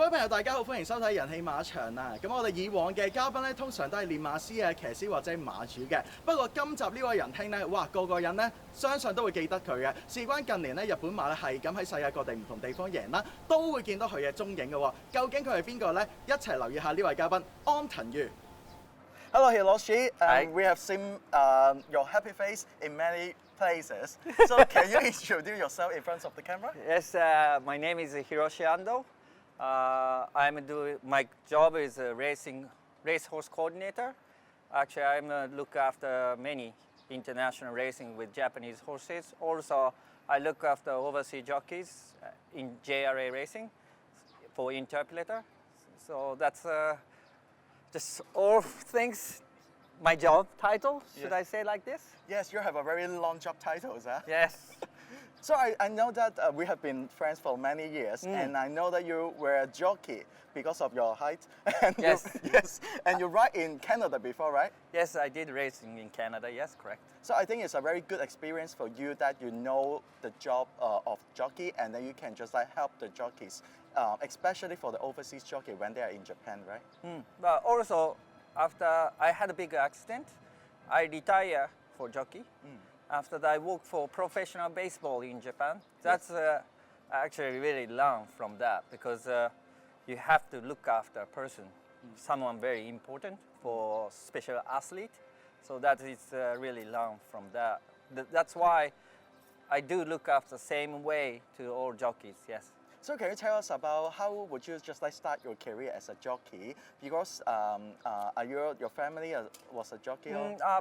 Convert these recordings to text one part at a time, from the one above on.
位朋友，大家好，歡迎收睇人氣馬場啊！咁我哋以往嘅嘉賓咧，通常都係練馬師啊、騎師或者馬主嘅。不過今集呢位仁兄咧，哇，個人咧，相信都會記得佢嘅。事關近年咧，日本馬咧係咁喺世界各地唔同地方贏啦，都會見到佢嘅蹤影嘅喎。究竟佢係邊個咧？一齊留意下呢位嘉賓安藤裕。Hello, Hiroshi. We have seen your happy face in many places. So can you introduce yourself in front of the camera? Yes, my name is Hiroshi Ando. My job is a racehorse coordinator. Actually, I'm look after many international racing with Japanese horses. Also, I look after overseas jockeys in JRA racing for interpreter. So that's just all things. My job title, should I say like this? Yes, you have a very long job titles, huh? Yes. So I know that we have been friends for many years, and I know that you were a jockey because of your height. And Yes. Yes, and you ride in Canada before, right? Yes, I did racing in Canada. Yes, correct. So I think it's a very good experience for you that you know the job of jockey, and then you can just like help the jockeys, especially for the overseas jockey when they are in Japan, right? But also, after I had a big accident, I retired for jockey. After that, I worked for professional baseball in Japan. That's actually really learned from that because you have to look after a person, someone very important for special athlete. So that is really learned from that. That's why I do look after the same way to all jockeys, yes. So can you tell us about how would you just like start your career as a jockey? Because your family was a jockey?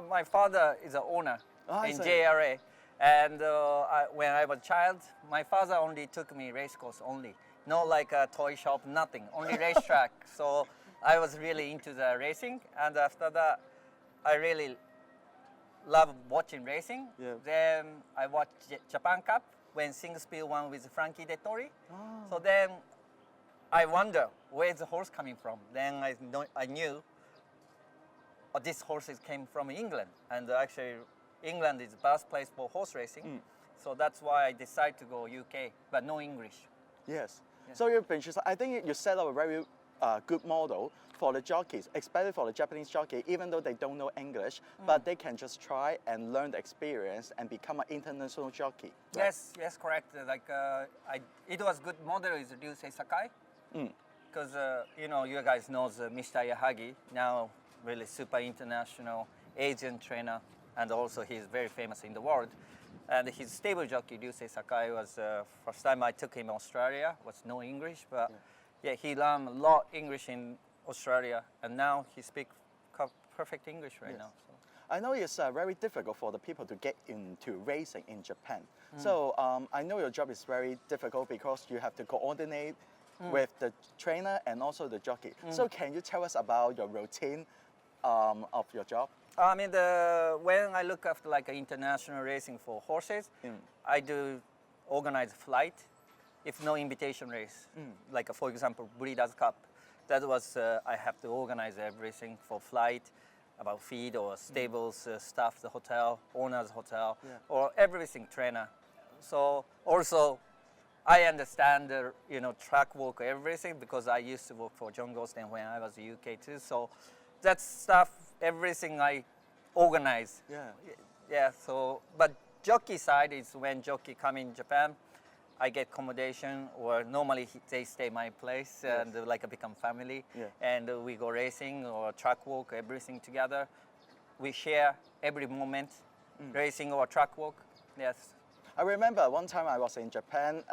My father is an owner in JRA. And when I was a child, my father only took me race course only. No like a toy shop, nothing, only racetrack. So I was really into the racing. And after that, I really love watching racing. Yeah. Then I watched Japan Cup when single speed won with Frankie Dettori. So then I wonder where's the horse coming from. Then I knew this horses came from England, and actually England is the birthplace for horse racing. So that's why I decided to go UK, but no English. Yes. So you've been just, I think you set up a very good model for the jockeys, especially for the Japanese jockey, even though they don't know English, but they can just try and learn the experience and become an international jockey. Right? Yes, correct. Like it was good model is Ryusei Sakai, because you guys know Mr. Yahagi, now really super international Asian trainer, and also he's very famous in the world. And his stable jockey Ryusei Sakai was first time I took him Australia, was no English, but yeah, he learned a lot English in Australia, and now he speaks perfect English right now. So. I know it's very difficult for the people to get into racing in Japan. So I know your job is very difficult because you have to coordinate with the trainer and also the jockey. So can you tell us about your routine of your job? I mean, when I look after like international racing for horses, I do organize flight, if no invitation race. Like for example, Breeders' Cup. That was, I have to organize everything for flight, about feed or stables, staff, the hotel, owner's hotel, or everything trainer. So also, I understand the track work, everything, because I used to work for John Gosden when I was in UK too. So that stuff, everything I organize. Yeah. So, but jockey side is when jockey come in Japan, I get accommodation, or normally they stay my place and like become family. And we go racing or track walk, everything together. We share every moment, racing or track walk. Yes. I remember one time I was in Japan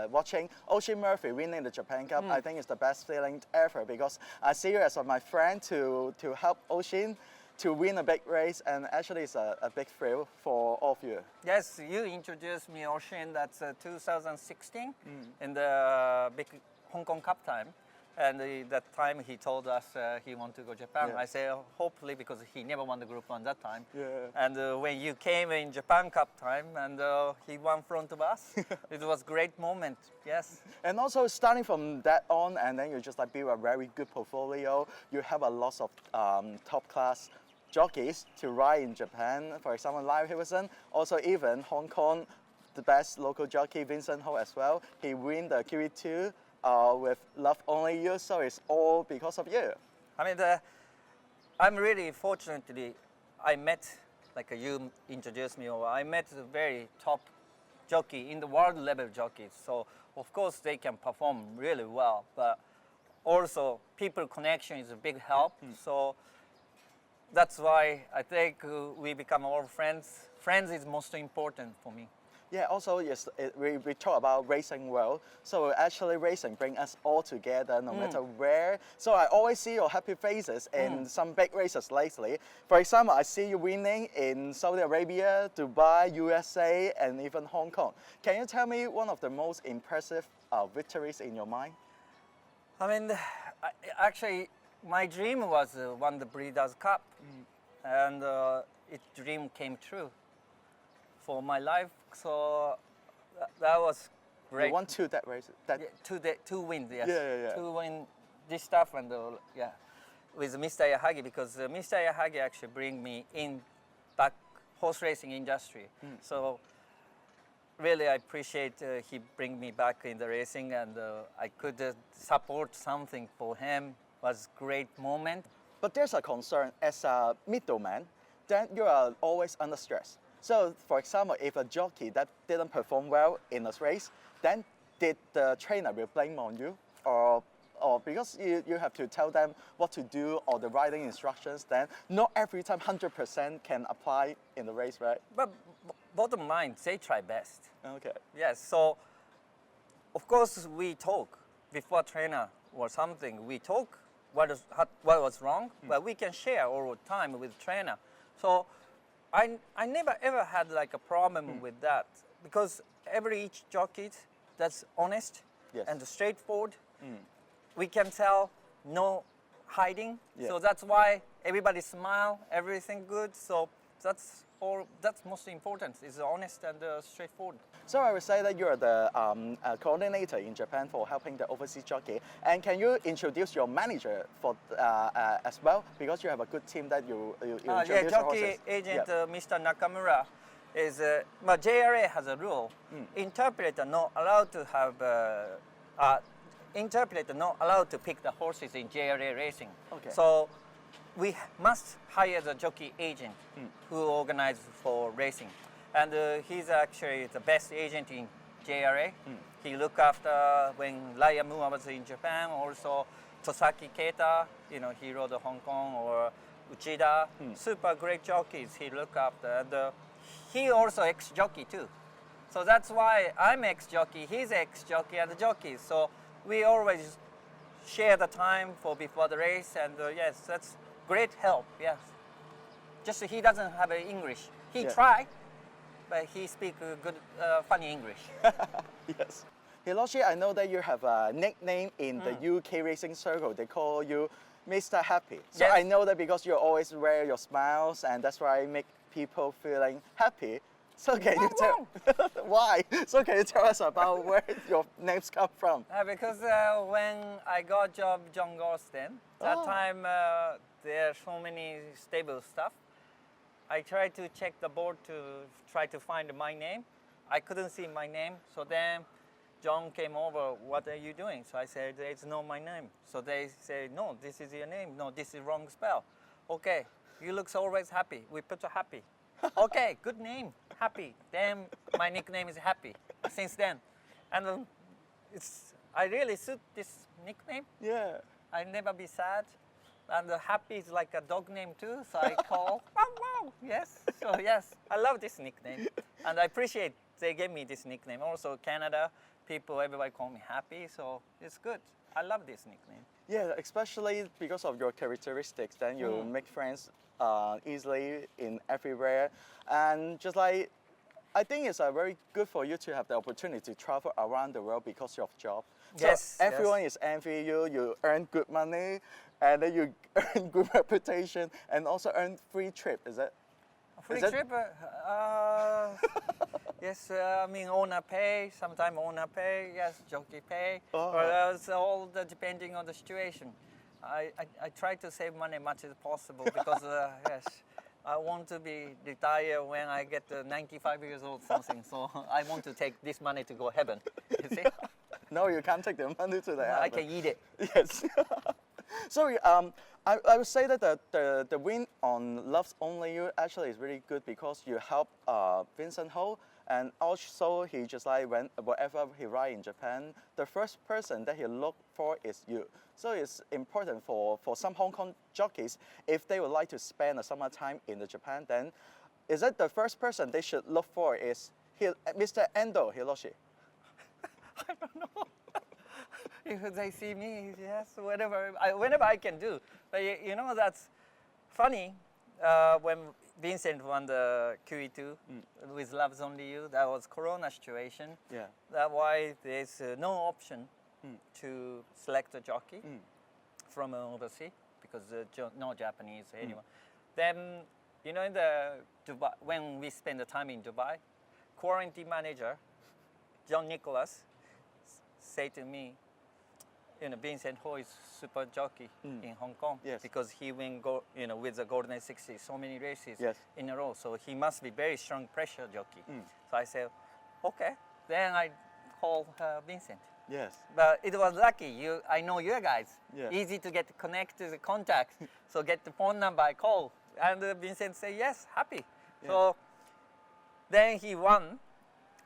watching Oisin Murphy winning the Japan Cup. I think it's the best feeling ever because I see you as my friend to help Oisin to win a big race, and actually it's a big thrill for all of you. Yes, you introduced me Oisin, that's 2016 in the big Hong Kong Cup time. And that time he told us he wanted to go to Japan. I said, hopefully, because he never won the Group 1 that time. And when you came in Japan Cup time, and he won in front of us, it was a great moment, yes. And also starting from that on, and then you just like build a very good portfolio. You have a lot of top class jockeys to ride in Japan. For example, Lyle Hilverson, also even Hong Kong, the best local jockey, Vincent Ho as well. He win the Kiwi 2 with Love Only You, so it's all because of you. I mean, I'm really fortunately, I met, like you introduced me, or I met a very top jockey in the world level jockeys. So of course they can perform really well, but also people connection is a big help. So that's why I think we become all friends. Friends is most important for me. Yeah, also, yes, we talk about racing well. So actually racing brings us all together no matter where. So I always see your happy faces in some big races lately. For example, I see you winning in Saudi Arabia, Dubai, USA, and even Hong Kong. Can you tell me one of the most impressive victories in your mind? I mean, actually, my dream was won the Breeders' Cup, and its dream came true for my life. So that was great. You won two that races. Yeah, two wins, yes. Yeah. Two win this stuff and yeah, with Mr. Yahagi, because Mr. Yahagi actually bring me in back horse racing industry. So really I appreciate he bring me back in the racing, and I could support something for him. Was great moment. But there's a concern as a middleman, then you are always under stress. So, for example, if a jockey that didn't perform well in a race, then did the trainer will blame on you, or because you have to tell them what to do or the riding instructions, then not every time 100% can apply in the race, right? But bottom line, they try best. Okay. Yes, so of course we talk before trainer or something. We talk what was wrong, but we can share all the time with trainer. So I never ever had like a problem with that, because each jockey that's honest and straightforward. We can tell no hiding. So that's why everybody smile, everything good. So that's most important, is honest and straightforward. So I would say that you are the coordinator in Japan for helping the overseas jockey. And can you introduce your manager for as well? Because you have a good team that you introduce yeah, the jockey horses. agent Mr. Nakamura is, but JRA has a rule. Interpreter not allowed to have, interpreter not allowed to pick the horses in JRA racing. Okay. So we must hire the jockey agent who organizes for racing. And he's actually the best agent in JRA. He looked after when Raya Mua was in Japan, also Tosaki Keita, he rode Hong Kong, or Uchida, super great jockeys he looked after. And he also ex-jockey too. So that's why I'm ex-jockey, he's ex-jockey and the jockey. So we always share the time before the race, and yes, that's great help, yes. Just he doesn't have English. He try, but he speaks good, funny English. Yes. Hiroshi, I know that you have a nickname in the UK racing circle. They call you Mr. Happy. So I know that because you always wear your smiles, and that's why I make people feeling happy. So can you tell why? So can you tell us about where your names come from? Because when I got job John Gorston, that time there are so many stable stuff. I tried to check the board to try to find my name. I couldn't see my name, so then John came over, what are you doing? So I said, it's not my name. So they say, no, this is your name. No, this is wrong spell. Okay, you look always happy. We put a happy. Okay, good name, Happy. Then my nickname is Happy since then. And I really suit this nickname. Yeah. I never be sad. And Happy is like a dog name too, so I call, wow, yes. So yes, I love this nickname. And I appreciate they gave me this nickname. Also Canada, everybody call me Happy, so it's good. I love this nickname. Yeah, especially because of your characteristics, then you make friends easily in everywhere. And just like, I think it's very good for you to have the opportunity to travel around the world because of your job. So yes. Everyone is envy you, you earn good money, and then you earn good reputation, and also earn free trip, is it? Free trip? Yes, I mean owner pay, sometimes owner pay, yes, jockey pay. But it's all depending on the situation. I try to save money as much as possible because, yes, I want to be retired when I get 95 years old something. So I want to take this money to go heaven, you see? No, you can't take the money to the I elephant. can eat it. Yes. So I would say that the win on Loves Only You actually is really good because you help Vincent Ho, and also he just like wherever he ride in Japan, the first person that he look for is you. So it's important for some Hong Kong jockeys, if they would like to spend a summertime in the Japan, then is it the first person they should look for is Mr. Endo Hiroshi? I don't know. If they see me, yes, whenever I can do. But you know, that's funny. When Vincent won the QE2 with Loves Only You, that was Corona situation. Yeah. That's why there's no option to select a jockey from overseas because no Japanese anyone. Then, you know, in the Dubai, when we spend the time in Dubai, quarantine manager, John Nicholas, say to me, you know, Vincent Ho is super jockey in Hong Kong because he win with the Golden 60 so many races in a row. So he must be very strong pressure jockey. So I said, okay. Then I call Vincent. Yes. But it was lucky. I know you guys. Yeah. Easy to get connect to the contact. So get the phone number. I call, and Vincent say yes, happy. Yeah. So then he won.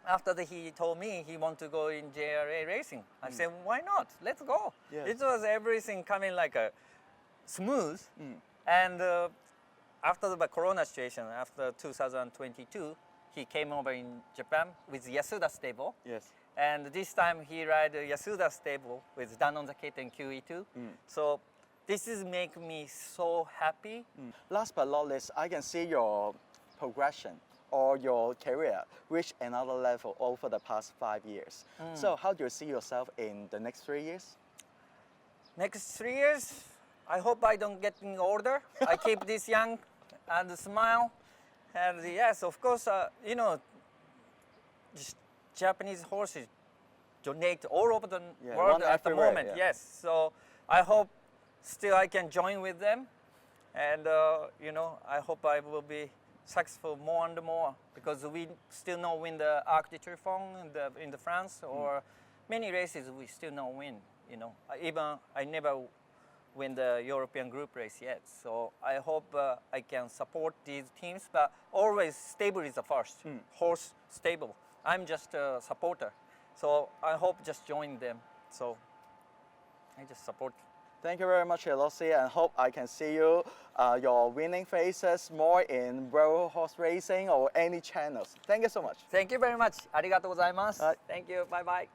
After that, he told me he want to go in JRA racing. I said, why not? Let's go. Yes. It was everything coming like a smooth. And after the Corona situation, after 2022, he came over in Japan with Yasuda stable. Yes. And this time he ride Yasuda stable with Dan on the Kate and QE2. So this is make me so happy. Last but not least, I can see your progression or your career reach another level over the past 5 years. So how do you see yourself in the next 3 years? Next 3 years, I hope I don't get older. I keep this young and smile. And yes, of course, you know, Japanese horses donate all over the world at the moment. Yes, so I hope still I can join with them. And, you know, I hope I will be successful more and more because we still not win the Arc de Triomphe in the France or many races we still not win, you know. Even I never win the European group race yet. So I hope I can support these teams, but always stable is the first. Horse stable. I'm just a supporter. So I hope just join them. So I just support. Thank you very much, Hiroshi, and hope I can see you, your winning faces more in World Horse Racing or any channels. Thank you so much. Thank you very much. ありがとうございます。Thank you. Bye bye.